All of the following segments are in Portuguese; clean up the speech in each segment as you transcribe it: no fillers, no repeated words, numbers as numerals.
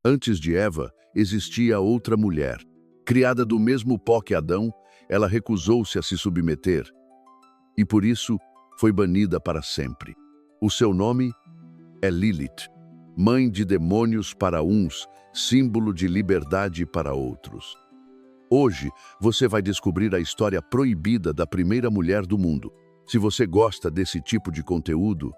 Antes de Eva, existia outra mulher. Criada do mesmo pó que Adão, ela recusou-se a se submeter e, por isso, foi banida para sempre. O seu nome é Lilith, mãe de demônios para uns, símbolo de liberdade para outros. Hoje, você vai descobrir a história proibida da primeira mulher do mundo. Se você gosta desse tipo de conteúdo,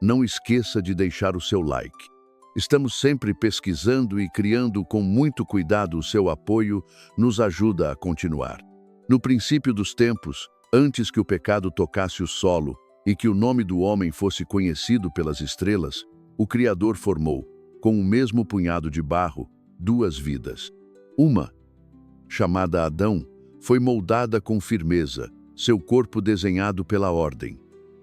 não esqueça de deixar o seu like. Estamos sempre pesquisando e criando com muito cuidado. O seu apoio nos ajuda a continuar. No princípio dos tempos, antes que o pecado tocasse o solo e que o nome do homem fosse conhecido pelas estrelas, o Criador formou, com o mesmo punhado de barro, duas vidas. Uma, chamada Adão, foi moldada com firmeza, seu corpo desenhado pela ordem.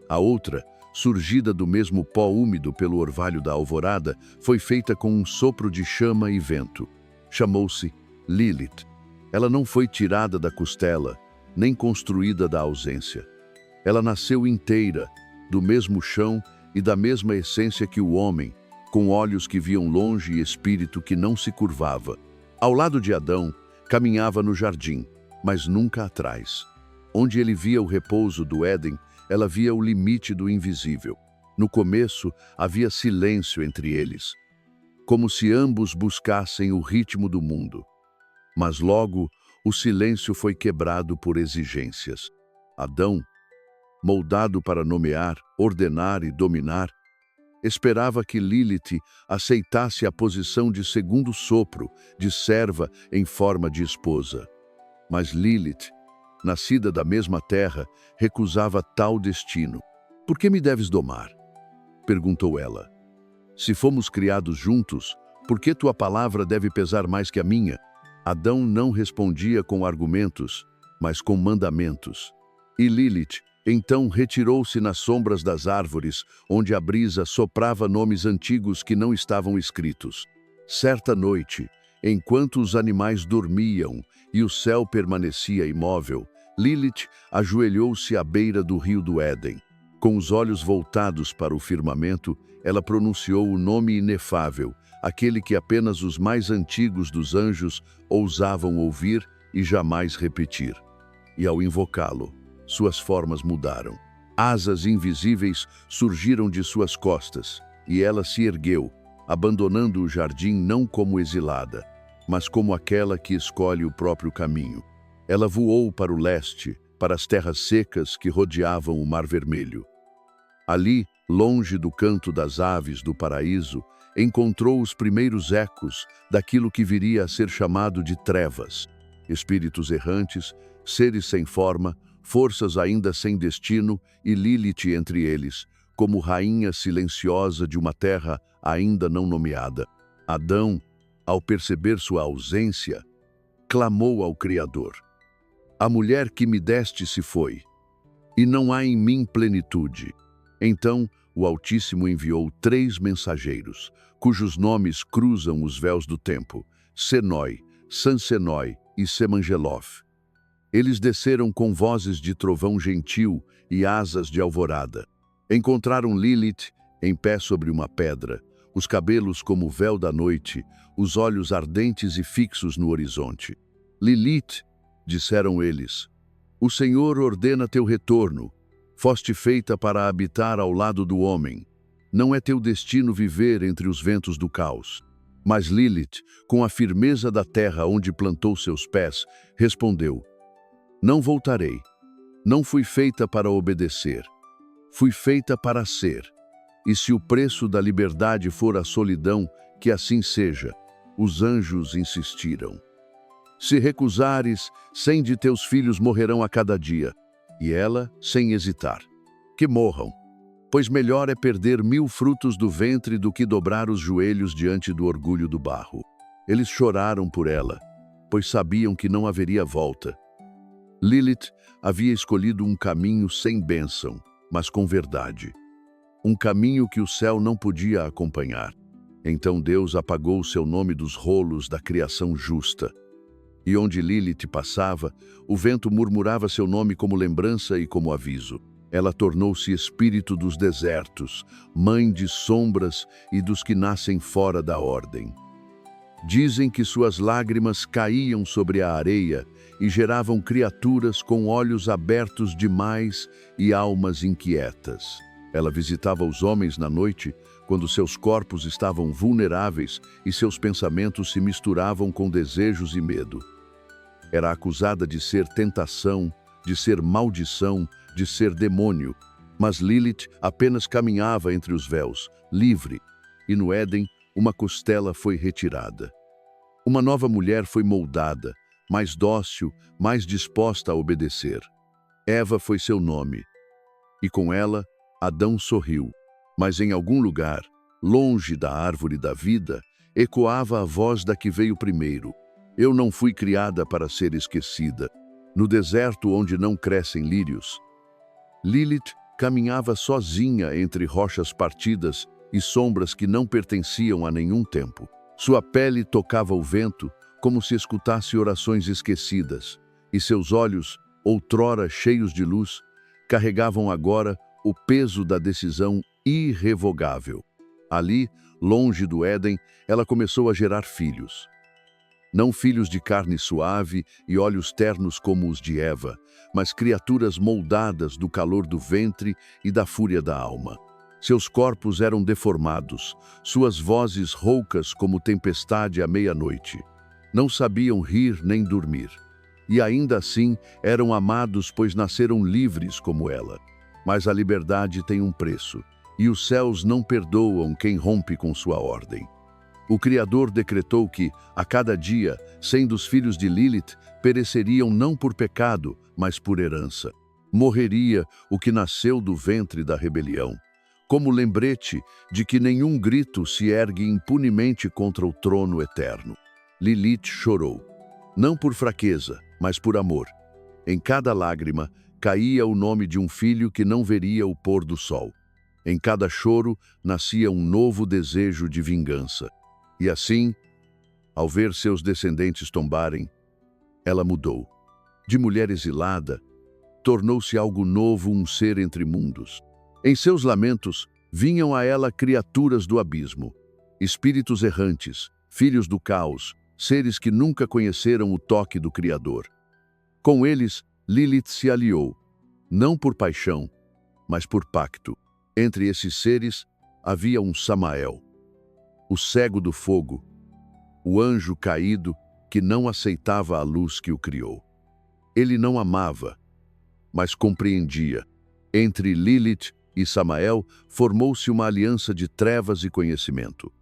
A outra, surgida do mesmo pó úmido pelo orvalho da alvorada, foi feita com um sopro de chama e vento. Chamou-se Lilith. Ela não foi tirada da costela, nem construída da ausência. Ela nasceu inteira, do mesmo chão e da mesma essência que o homem, com olhos que viam longe e espírito que não se curvava. Ao lado de Adão, caminhava no jardim, mas nunca atrás. Onde ele via o repouso do Éden, ela via o limite do invisível. No começo, havia silêncio entre eles, como se ambos buscassem o ritmo do mundo. Mas logo, o silêncio foi quebrado por exigências. Adão, moldado para nomear, ordenar e dominar, esperava que Lilith aceitasse a posição de segundo sopro, de serva em forma de esposa. Mas Lilith, nascida da mesma terra, recusava tal destino. "Por que me deves domar?" perguntou ela. "Se fomos criados juntos, por que tua palavra deve pesar mais que a minha?" Adão não respondia com argumentos, mas com mandamentos. E Lilith, então, retirou-se nas sombras das árvores, onde a brisa soprava nomes antigos que não estavam escritos. Certa noite, enquanto os animais dormiam e o céu permanecia imóvel, Lilith ajoelhou-se à beira do rio do Éden. Com os olhos voltados para o firmamento, ela pronunciou o nome inefável, aquele que apenas os mais antigos dos anjos ousavam ouvir e jamais repetir. E ao invocá-lo, suas formas mudaram. Asas invisíveis surgiram de suas costas, e ela se ergueu, abandonando o jardim não como exilada, mas como aquela que escolhe o próprio caminho. Ela voou para o leste, para as terras secas que rodeavam o Mar Vermelho. Ali, longe do canto das aves do paraíso, encontrou os primeiros ecos daquilo que viria a ser chamado de trevas. Espíritos errantes, seres sem forma, forças ainda sem destino e Lilith entre eles, como rainha silenciosa de uma terra ainda não nomeada. Adão, ao perceber sua ausência, clamou ao Criador: "A mulher que me deste se foi, e não há em mim plenitude." Então, o Altíssimo enviou 3 mensageiros, cujos nomes cruzam os véus do tempo: Senói, Sansenói e Semangelof. Eles desceram com vozes de trovão gentil e asas de alvorada. Encontraram Lilith em pé sobre uma pedra, os cabelos como o véu da noite, os olhos ardentes e fixos no horizonte. "Lilith", disseram eles, "o Senhor ordena teu retorno. Foste feita para habitar ao lado do homem. Não é teu destino viver entre os ventos do caos." Mas Lilith, com a firmeza da terra onde plantou seus pés, respondeu: "Não voltarei. Não fui feita para obedecer. Fui feita para ser. E se o preço da liberdade for a solidão, que assim seja." Os anjos insistiram: "Se recusares, 100 de teus filhos morrerão a cada dia." E ela, sem hesitar: "Que morram, pois melhor é perder 1000 frutos do ventre do que dobrar os joelhos diante do orgulho do barro." Eles choraram por ela, pois sabiam que não haveria volta. Lilith havia escolhido um caminho sem bênção, mas com verdade. Um caminho que o céu não podia acompanhar. Então Deus apagou seu nome dos rolos da criação justa. E onde Lilith passava, o vento murmurava seu nome como lembrança e como aviso. Ela tornou-se espírito dos desertos, mãe de sombras e dos que nascem fora da ordem. Dizem que suas lágrimas caíam sobre a areia e geravam criaturas com olhos abertos demais e almas inquietas. Ela visitava os homens na noite, quando seus corpos estavam vulneráveis e seus pensamentos se misturavam com desejos e medo. Era acusada de ser tentação, de ser maldição, de ser demônio, mas Lilith apenas caminhava entre os véus, livre, e no Éden uma costela foi retirada. Uma nova mulher foi moldada, mais dócil, mais disposta a obedecer. Eva foi seu nome, e com ela Adão sorriu, mas em algum lugar, longe da árvore da vida, ecoava a voz da que veio primeiro. Eu não fui criada para ser esquecida, no deserto onde não crescem lírios. Lilith caminhava sozinha entre rochas partidas e sombras que não pertenciam a nenhum tempo. Sua pele tocava o vento, como se escutasse orações esquecidas, e seus olhos, outrora cheios de luz, carregavam agora o peso da decisão irrevogável. Ali, longe do Éden, ela começou a gerar filhos. Não filhos de carne suave e olhos ternos como os de Eva, mas criaturas moldadas do calor do ventre e da fúria da alma. Seus corpos eram deformados, suas vozes roucas como tempestade à meia-noite. Não sabiam rir nem dormir. E ainda assim eram amados, pois nasceram livres como ela. Mas a liberdade tem um preço, e os céus não perdoam quem rompe com sua ordem. O Criador decretou que, a cada dia, 100 dos filhos de Lilith pereceriam não por pecado, mas por herança. Morreria o que nasceu do ventre da rebelião, como lembrete de que nenhum grito se ergue impunemente contra o trono eterno. Lilith chorou, não por fraqueza, mas por amor. Em cada lágrima caía o nome de um filho que não veria o pôr do sol. Em cada choro nascia um novo desejo de vingança. E assim, ao ver seus descendentes tombarem, ela mudou. De mulher exilada, tornou-se algo novo, um ser entre mundos. Em seus lamentos, vinham a ela criaturas do abismo, espíritos errantes, filhos do caos, seres que nunca conheceram o toque do Criador. Com eles, Lilith se aliou, não por paixão, mas por pacto. Entre esses seres, havia um Samael, o cego do fogo, o anjo caído que não aceitava a luz que o criou. Ele não amava, mas compreendia. Entre Lilith e Samael formou-se uma aliança de trevas e conhecimento.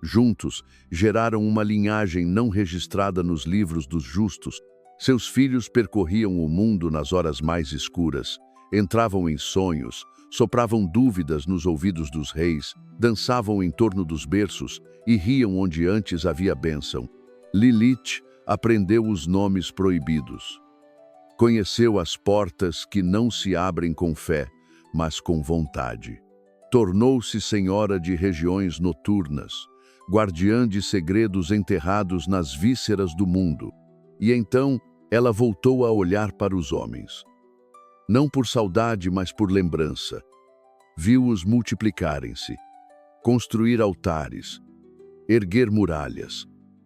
Juntos, geraram uma linhagem não registrada nos livros dos justos. Seus filhos percorriam o mundo nas horas mais escuras, entravam em sonhos, sopravam dúvidas nos ouvidos dos reis, dançavam em torno dos berços e riam onde antes havia bênção. Lilith aprendeu os nomes proibidos. Conheceu as portas que não se abrem com fé, mas com vontade. Tornou-se senhora de regiões noturnas, guardiã de segredos enterrados nas vísceras do mundo. E então ela voltou a olhar para os homens. Não por saudade, mas por lembrança. Viu-os multiplicarem-se, construir altares, erguer muralhas,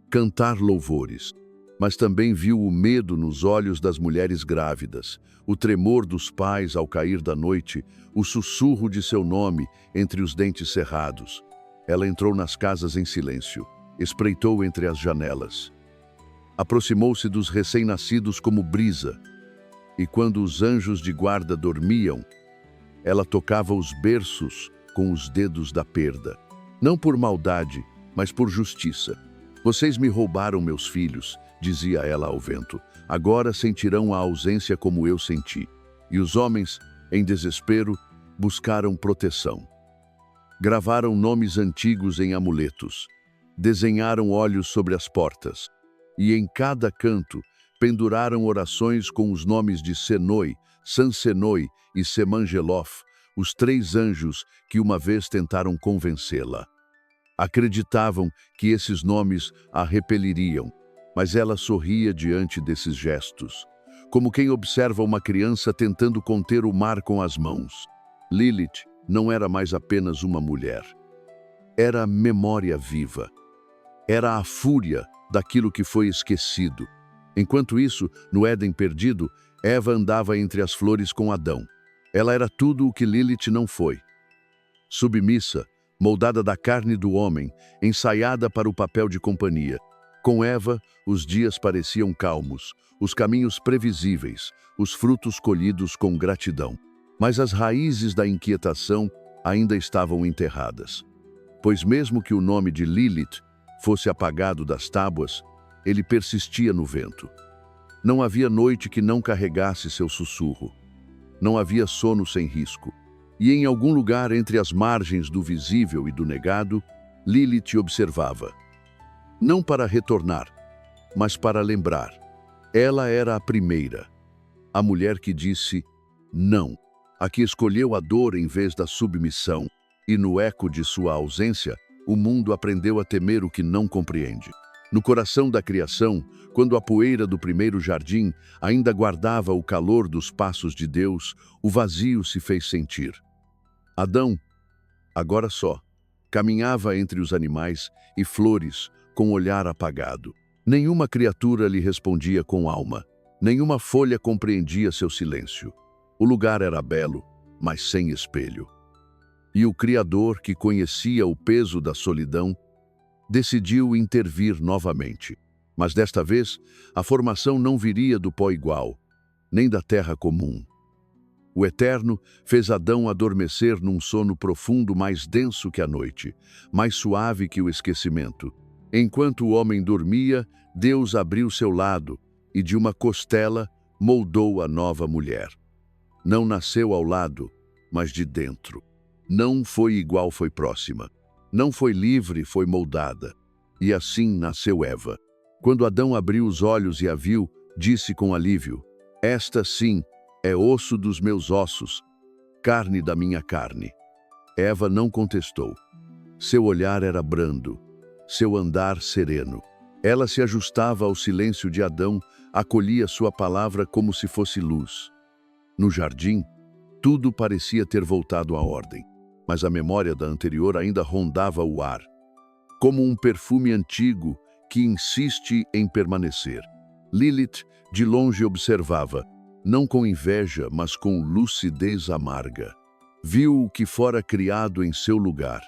cantar louvores. Mas também viu o medo nos olhos das mulheres grávidas, o tremor dos pais ao cair da noite, o sussurro de seu nome entre os dentes cerrados. Ela entrou nas casas em silêncio, espreitou entre as janelas. Aproximou-se dos recém-nascidos como brisa, e quando os anjos de guarda dormiam, ela tocava os berços com os dedos da perda. Não por maldade, mas por justiça. Vocês me roubaram meus filhos, dizia ela ao vento. Agora sentirão a ausência como eu senti. E os homens, em desespero, buscaram proteção. Gravaram nomes antigos em amuletos. Desenharam olhos sobre as portas. E em cada canto, penduraram orações com os nomes de Senoi, Sansenoi e Semangelof, os 3 anjos que uma vez tentaram convencê-la. Acreditavam que esses nomes a repeliriam, mas ela sorria diante desses gestos, como quem observa uma criança tentando conter o mar com as mãos. Lilith não era mais apenas uma mulher. Era memória viva. Era a fúria daquilo que foi esquecido. Enquanto isso, no Éden perdido, Eva andava entre as flores com Adão. Ela era tudo o que Lilith não foi. Submissa, moldada da carne do homem, ensaiada para o papel de companhia. Com Eva, os dias pareciam calmos, os caminhos previsíveis, os frutos colhidos com gratidão. Mas as raízes da inquietação ainda estavam enterradas. Pois mesmo que o nome de Lilith fosse apagado das tábuas, ele persistia no vento. Não havia noite que não carregasse seu sussurro. Não havia sono sem risco. E em algum lugar entre as margens do visível e do negado, Lilith observava. Não para retornar, mas para lembrar. Ela era a primeira, a mulher que disse não, a que escolheu a dor em vez da submissão, e no eco de sua ausência, o mundo aprendeu a temer o que não compreende. No coração da criação, quando a poeira do primeiro jardim ainda guardava o calor dos passos de Deus, o vazio se fez sentir. Adão, agora só, caminhava entre os animais e flores com o olhar apagado. Nenhuma criatura lhe respondia com alma, nenhuma folha compreendia seu silêncio. O lugar era belo, mas sem espelho. E o Criador, que conhecia o peso da solidão, decidiu intervir novamente. Mas desta vez, a formação não viria do pó igual, nem da terra comum. O Eterno fez Adão adormecer num sono profundo mais denso que a noite, mais suave que o esquecimento. Enquanto o homem dormia, Deus abriu seu lado e de uma costela moldou a nova mulher. Não nasceu ao lado, mas de dentro. Não foi igual, foi próxima. Não foi livre, foi moldada. E assim nasceu Eva. Quando Adão abriu os olhos e a viu, disse com alívio: esta sim é osso dos meus ossos, carne da minha carne. Eva não contestou. Seu olhar era brando, seu andar sereno. Ela se ajustava ao silêncio de Adão, acolhia sua palavra como se fosse luz. No jardim, tudo parecia ter voltado à ordem, mas a memória da anterior ainda rondava o ar, como um perfume antigo que insiste em permanecer. Lilith, de longe, observava, não com inveja, mas com lucidez amarga. Viu o que fora criado em seu lugar,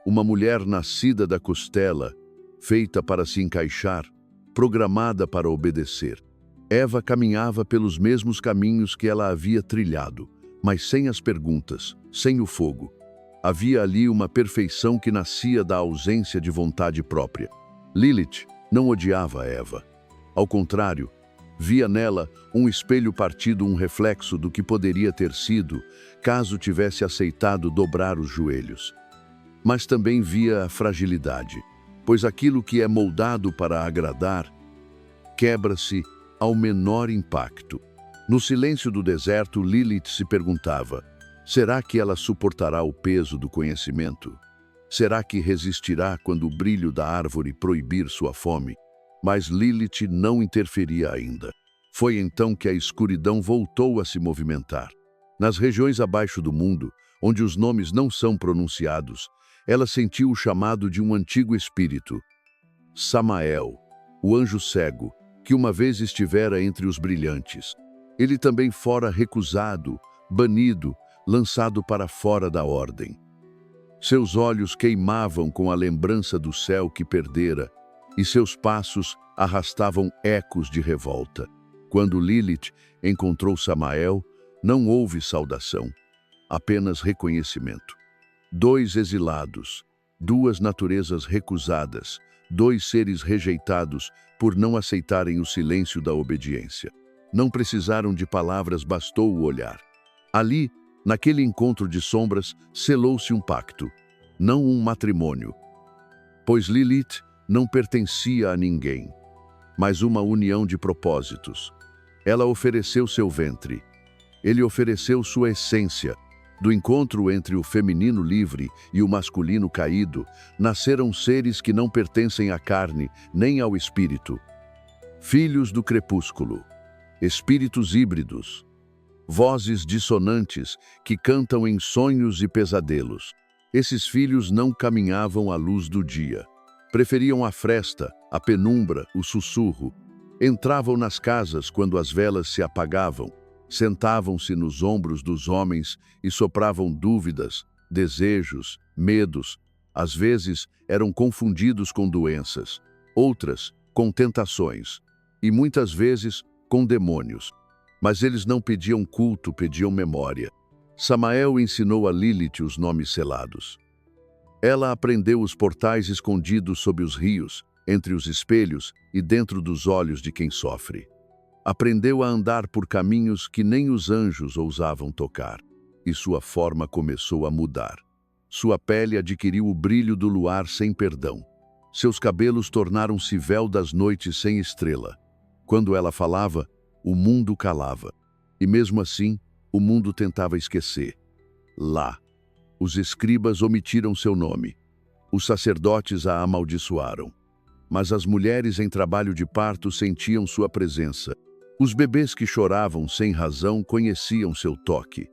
uma mulher nascida da costela, feita para se encaixar, programada para obedecer. Eva caminhava pelos mesmos caminhos que ela havia trilhado, mas sem as perguntas, sem o fogo. Havia ali uma perfeição que nascia da ausência de vontade própria. Lilith não odiava Eva. Ao contrário, via nela um espelho partido, um reflexo do que poderia ter sido, caso tivesse aceitado dobrar os joelhos. Mas também via a fragilidade, pois aquilo que é moldado para agradar, quebra-se ao menor impacto. No silêncio do deserto, Lilith se perguntava, será que ela suportará o peso do conhecimento? Será que resistirá quando o brilho da árvore proibir sua fome? Mas Lilith não interferia ainda. Foi então que a escuridão voltou a se movimentar. Nas regiões abaixo do mundo, onde os nomes não são pronunciados, ela sentiu o chamado de um antigo espírito, Samael, o anjo cego, que uma vez estivera entre os brilhantes. Ele também fora recusado, banido, lançado para fora da ordem. Seus olhos queimavam com a lembrança do céu que perdera, e seus passos arrastavam ecos de revolta. Quando Lilith encontrou Samael, não houve saudação, apenas reconhecimento. Dois exilados, duas naturezas recusadas, dois seres rejeitados por não aceitarem o silêncio da obediência. Não precisaram de palavras, bastou o olhar. Ali, naquele encontro de sombras, selou-se um pacto, não um matrimônio. Pois Lilith não pertencia a ninguém, mas uma união de propósitos. Ela ofereceu seu ventre, ele ofereceu sua essência. Do encontro entre o feminino livre e o masculino caído, nasceram seres que não pertencem à carne nem ao espírito. Filhos do crepúsculo, espíritos híbridos, vozes dissonantes que cantam em sonhos e pesadelos. Esses filhos não caminhavam à luz do dia. Preferiam a fresta, a penumbra, o sussurro. Entravam nas casas quando as velas se apagavam, sentavam-se nos ombros dos homens e sopravam dúvidas, desejos, medos. Às vezes eram confundidos com doenças, outras com tentações e muitas vezes com demônios. Mas eles não pediam culto, pediam memória. Samael ensinou a Lilith os nomes selados. Ela aprendeu os portais escondidos sob os rios, entre os espelhos e dentro dos olhos de quem sofre. Aprendeu a andar por caminhos que nem os anjos ousavam tocar, e sua forma começou a mudar. Sua pele adquiriu o brilho do luar sem perdão. Seus cabelos tornaram-se véu das noites sem estrela. Quando ela falava, o mundo calava. E mesmo assim, o mundo tentava esquecer. Lá, os escribas omitiram seu nome. Os sacerdotes a amaldiçoaram. Mas as mulheres em trabalho de parto sentiam sua presença. Os bebês que choravam sem razão conheciam seu toque.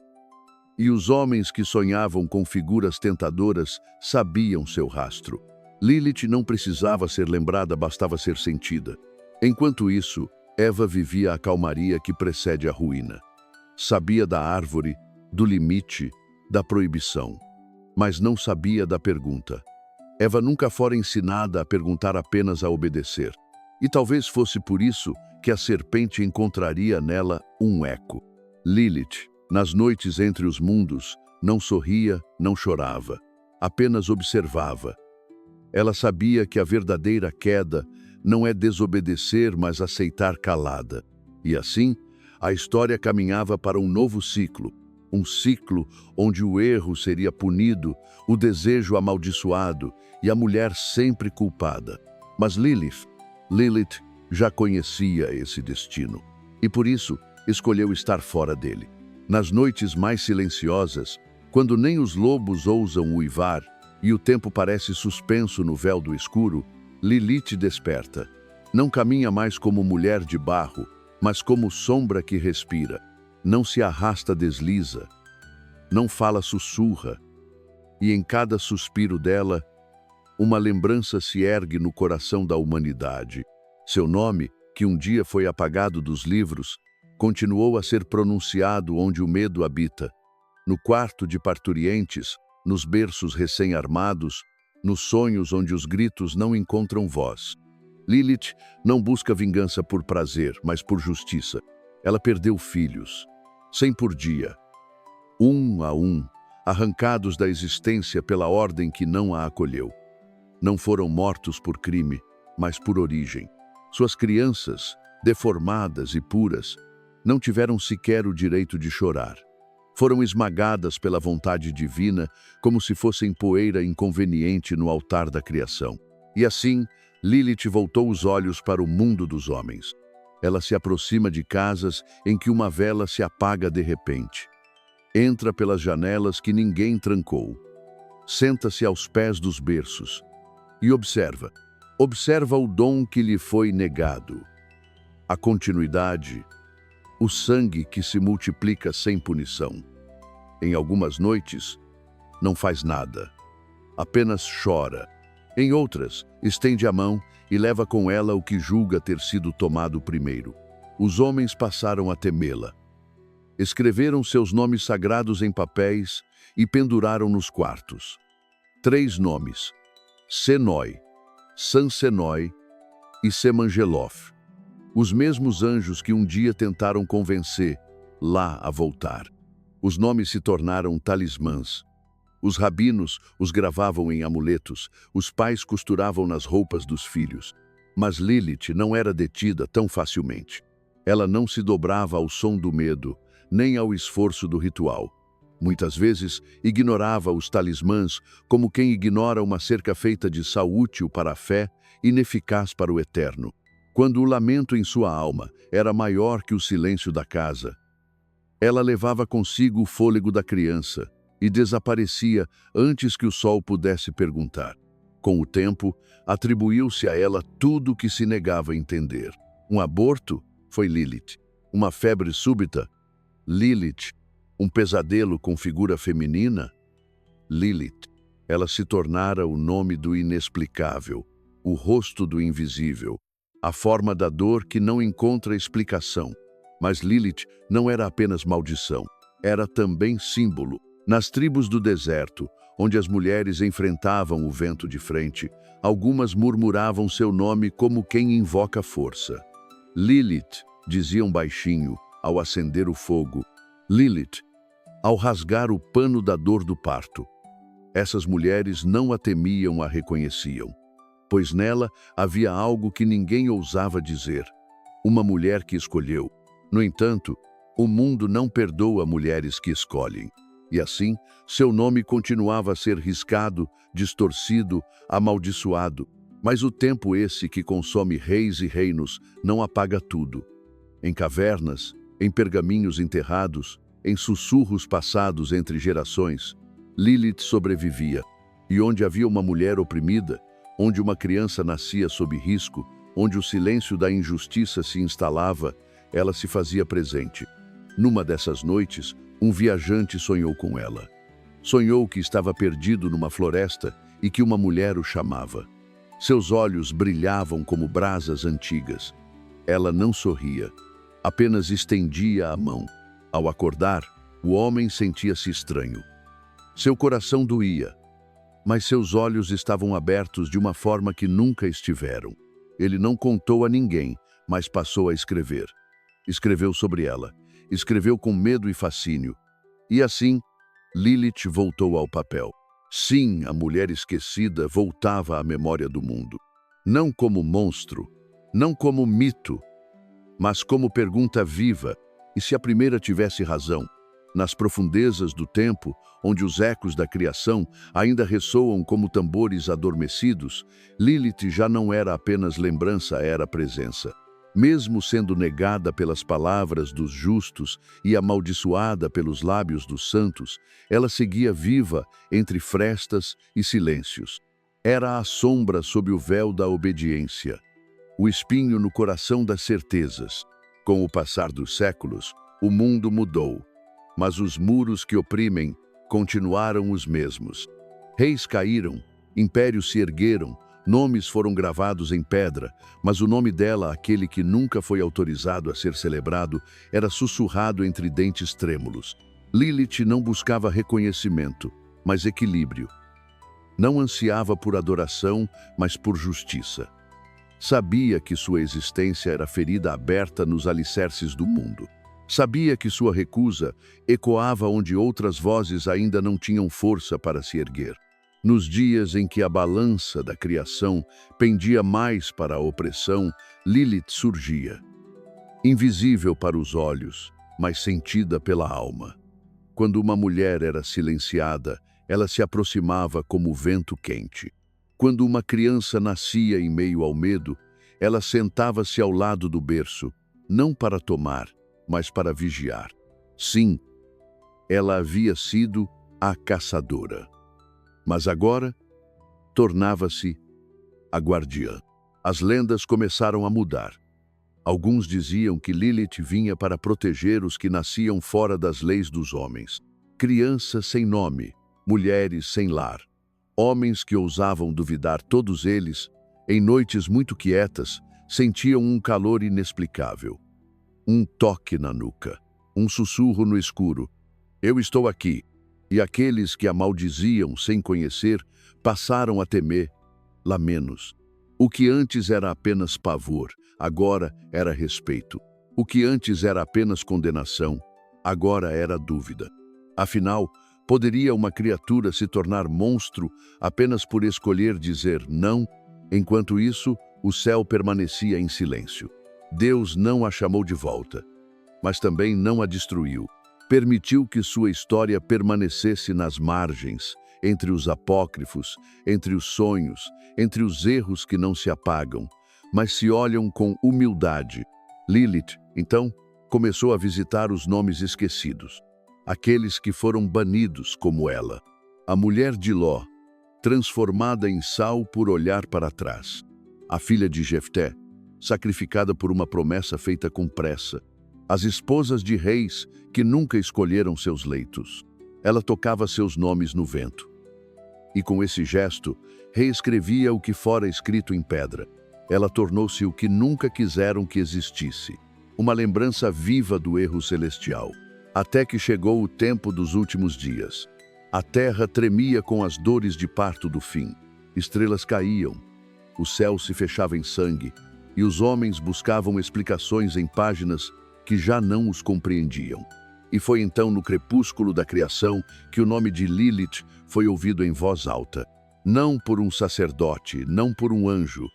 E os homens que sonhavam com figuras tentadoras sabiam seu rastro. Lilith não precisava ser lembrada, bastava ser sentida. Enquanto isso, Eva vivia a calmaria que precede a ruína. Sabia da árvore, do limite, da proibição, mas não sabia da pergunta. Eva nunca fora ensinada a perguntar, apenas a obedecer. E talvez fosse por isso que a serpente encontraria nela um eco. Lilith, nas noites entre os mundos, não sorria, não chorava, apenas observava. Ela sabia que a verdadeira queda não é desobedecer, mas aceitar calada. E assim, a história caminhava para um novo ciclo. Um ciclo onde o erro seria punido, o desejo amaldiçoado e a mulher sempre culpada. Mas Lilith já conhecia esse destino e por isso escolheu estar fora dele. Nas noites mais silenciosas, quando nem os lobos ousam uivar e o tempo parece suspenso no véu do escuro, Lilith desperta. Não caminha mais como mulher de barro, mas como sombra que respira. Não se arrasta, desliza. Não fala, sussurra. E em cada suspiro dela, uma lembrança se ergue no coração da humanidade. Seu nome, que um dia foi apagado dos livros, continuou a ser pronunciado onde o medo habita. No quarto de parturientes, nos berços recém-armados, nos sonhos onde os gritos não encontram voz. Lilith não busca vingança por prazer, mas por justiça. Ela perdeu filhos, 100 por dia, um a um, arrancados da existência pela ordem que não a acolheu. Não foram mortos por crime, mas por origem. Suas crianças, deformadas e puras, não tiveram sequer o direito de chorar. Foram esmagadas pela vontade divina como se fossem poeira inconveniente no altar da criação. E assim, Lilith voltou os olhos para o mundo dos homens. Ela se aproxima de casas em que uma vela se apaga de repente. Entra pelas janelas que ninguém trancou. Senta-se aos pés dos berços e observa. Observa o dom que lhe foi negado. A continuidade, o sangue que se multiplica sem punição. Em algumas noites, não faz nada, apenas chora. Em outras, estende a mão e leva com ela o que julga ter sido tomado primeiro. Os homens passaram a temê-la. Escreveram seus nomes sagrados em papéis e penduraram nos quartos. 3 nomes: Senoi, Sansenoi e Semangelof. Os mesmos anjos que um dia tentaram convencer lá a voltar. Os nomes se tornaram talismãs. Os rabinos os gravavam em amuletos, os pais costuravam nas roupas dos filhos. Mas Lilith não era detida tão facilmente. Ela não se dobrava ao som do medo, nem ao esforço do ritual. Muitas vezes, ignorava os talismãs como quem ignora uma cerca feita de sal útil para a fé, ineficaz para o eterno. Quando o lamento em sua alma era maior que o silêncio da casa, ela levava consigo o fôlego da criança e desaparecia antes que o sol pudesse perguntar. Com o tempo, atribuiu-se a ela tudo o que se negava a entender. Um aborto? Foi Lilith. Uma febre súbita? Lilith. Um pesadelo com figura feminina? Lilith. Ela se tornara o nome do inexplicável. o rosto do invisível, a forma da dor que não encontra explicação. Mas Lilith não era apenas maldição, era também símbolo. Nas tribos do deserto, onde as mulheres enfrentavam o vento de frente, algumas murmuravam seu nome como quem invoca força. Lilith, diziam baixinho, ao acender o fogo. Lilith, ao rasgar o pano da dor do parto. Essas mulheres não a temiam, a reconheciam, pois nela havia algo que ninguém ousava dizer. Uma mulher que escolheu. No entanto, o mundo não perdoa mulheres que escolhem. E assim, seu nome continuava a ser riscado, distorcido, amaldiçoado. Mas o tempo esse que consome reis e reinos não apaga tudo. Em cavernas, em pergaminhos enterrados, em sussurros passados entre gerações, Lilith sobrevivia. E onde havia uma mulher oprimida, onde uma criança nascia sob risco, onde o silêncio da injustiça se instalava, ela se fazia presente. Numa dessas noites, um viajante sonhou com ela. Sonhou que estava perdido numa floresta e que uma mulher o chamava. Seus olhos brilhavam como brasas antigas. Ela não sorria, apenas estendia a mão. Ao acordar, o homem sentia-se estranho. Seu coração doía, mas seus olhos estavam abertos de uma forma que nunca estiveram. Ele não contou a ninguém, mas passou a escrever. Escreveu sobre ela. Escreveu com medo e fascínio. E assim, Lilith voltou ao papel. Sim, a mulher esquecida voltava à memória do mundo. Não como monstro, não como mito, mas como pergunta viva. E se a primeira tivesse razão? Nas profundezas do tempo, onde os ecos da criação ainda ressoam como tambores adormecidos, Lilith já não era apenas lembrança, era presença. Mesmo sendo negada pelas palavras dos justos e amaldiçoada pelos lábios dos santos, ela seguia viva entre frestas e silêncios. Era a sombra sob o véu da obediência, o espinho no coração das certezas. Com o passar dos séculos, o mundo mudou, mas os muros que oprimem continuaram os mesmos. Reis caíram, impérios se ergueram, nomes foram gravados em pedra, mas o nome dela, aquele que nunca foi autorizado a ser celebrado, era sussurrado entre dentes trêmulos. Lilith não buscava reconhecimento, mas equilíbrio. Não ansiava por adoração, mas por justiça. Sabia que sua existência era ferida aberta nos alicerces do mundo. Sabia que sua recusa ecoava onde outras vozes ainda não tinham força para se erguer. Nos dias em que a balança da criação pendia mais para a opressão, Lilith surgia. Invisível para os olhos, mas sentida pela alma. Quando uma mulher era silenciada, ela se aproximava como vento quente. Quando uma criança nascia em meio ao medo, ela sentava-se ao lado do berço, não para tomar, mas para vigiar. Sim, ela havia sido a caçadora. Mas agora, tornava-se a guardiã. As lendas começaram a mudar. Alguns diziam que Lilith vinha para proteger os que nasciam fora das leis dos homens. Crianças sem nome, mulheres sem lar. Homens que ousavam duvidar, todos eles, em noites muito quietas, sentiam um calor inexplicável. Um toque na nuca, um sussurro no escuro. Eu estou aqui. E aqueles que a maldiziam sem conhecer passaram a temê-la menos. O que antes era apenas pavor, agora era respeito. O que antes era apenas condenação, agora era dúvida. Afinal, poderia uma criatura se tornar monstro apenas por escolher dizer não? Enquanto isso, o céu permanecia em silêncio. Deus não a chamou de volta, mas também não a destruiu. Permitiu que sua história permanecesse nas margens, entre os apócrifos, entre os sonhos, entre os erros que não se apagam, mas se olham com humildade. Lilith, então, começou a visitar os nomes esquecidos, aqueles que foram banidos como ela. A mulher de Ló, transformada em sal por olhar para trás. A filha de Jefté, sacrificada por uma promessa feita com pressa. As esposas de reis que nunca escolheram seus leitos. Ela tocava seus nomes no vento. e com esse gesto, reescrevia o que fora escrito em pedra. Ela tornou-se o que nunca quiseram que existisse, uma lembrança viva do erro celestial. Até que chegou o tempo dos últimos dias. A terra tremia com as dores de parto do fim. Estrelas caíam, o céu se fechava em sangue, e os homens buscavam explicações em páginas que já não os compreendiam. E foi então no crepúsculo da criação que o nome de Lilith foi ouvido em voz alta. Não por um sacerdote, não por um anjo,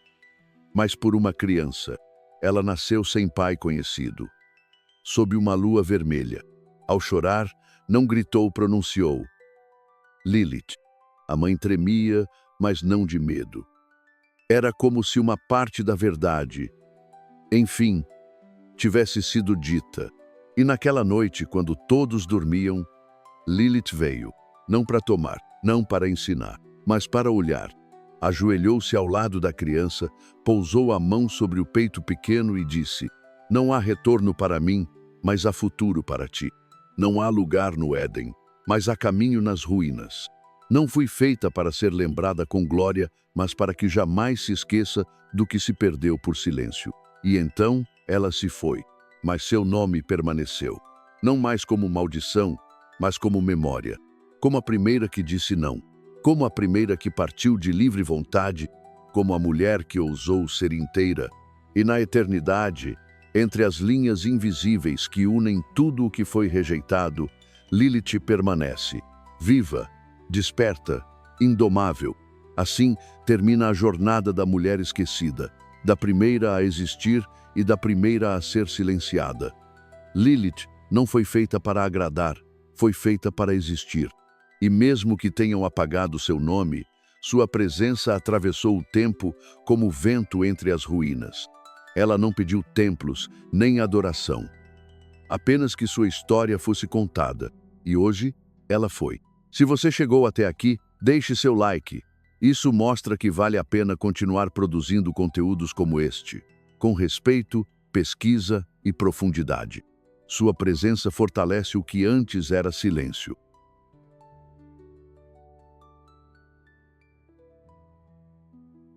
mas por uma criança. Ela nasceu sem pai conhecido, sob uma lua vermelha. Ao chorar, não gritou, pronunciou: Lilith. A mãe tremia, mas não de medo. Era como se uma parte da verdade, enfim, tivesse sido dita. E naquela noite, quando todos dormiam, Lilith veio, não para tomar, não para ensinar, mas para olhar. Ajoelhou-se ao lado da criança, pousou a mão sobre o peito pequeno e disse: Não há retorno para mim, mas há futuro para ti. Não há lugar no Éden, mas há caminho nas ruínas. Não fui feita para ser lembrada com glória, mas para que jamais se esqueça do que se perdeu por silêncio. E então ela se foi, mas seu nome permaneceu. Não mais como maldição, mas como memória. Como a primeira que disse não. Como a primeira que partiu de livre vontade. Como a mulher que ousou ser inteira. E na eternidade, entre as linhas invisíveis que unem tudo o que foi rejeitado, Lilith permanece, viva, desperta, indomável. Assim termina a jornada da mulher esquecida, da primeira a existir e da primeira a ser silenciada. Lilith não foi feita para agradar, foi feita para existir. E mesmo que tenham apagado seu nome, sua presença atravessou o tempo como vento entre as ruínas. Ela não pediu templos, nem adoração. Apenas que sua história fosse contada. E hoje, ela foi. Se você chegou até aqui, deixe seu like. Isso mostra que vale a pena continuar produzindo conteúdos como este, com respeito, pesquisa e profundidade. Sua presença fortalece o que antes era silêncio.